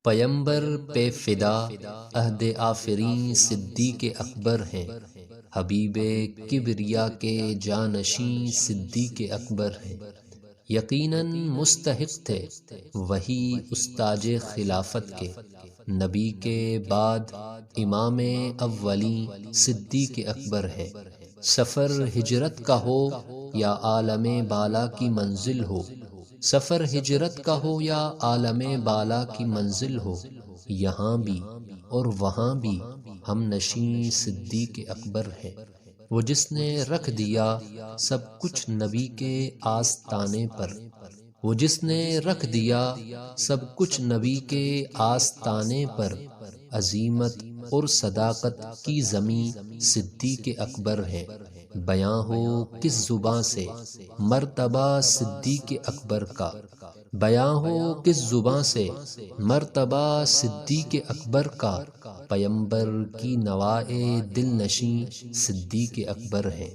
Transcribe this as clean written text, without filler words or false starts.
پیمبر پہ فدا عہد آفریں صدیق اکبر ہیں، حبیب کبریا کے جانشیں صدیق اکبر ہیں۔ یقیناً مستحق تھے وہی استاج خلافت کے، نبی کے بعد امام اولیں صدیق اکبر ہے۔ سفر ہجرت کا ہو یا عالم بالا کی منزل ہو، سفر ہجرت کا ہو یا عالم بالا کی منزل ہو، یہاں بھی اور وہاں بھی ہم نشیں صدیق اکبر ہے۔ وہ جس نے رکھ دیا سب کچھ نبی کے آستانے پر، وہ جس نے رکھ دیا سب کچھ نبی کے آستانے پر، عظیمت اور صداقت کی زمیں صدیق اکبر ہے۔ بیاں ہو کس زباں سے مرتبہ صدیق اکبر کا، بیاں ہو کس زباں سے مرتبہ صدیق اکبر کا، پیمبر کی نوائے دل نشیں صدیق اکبر ہے۔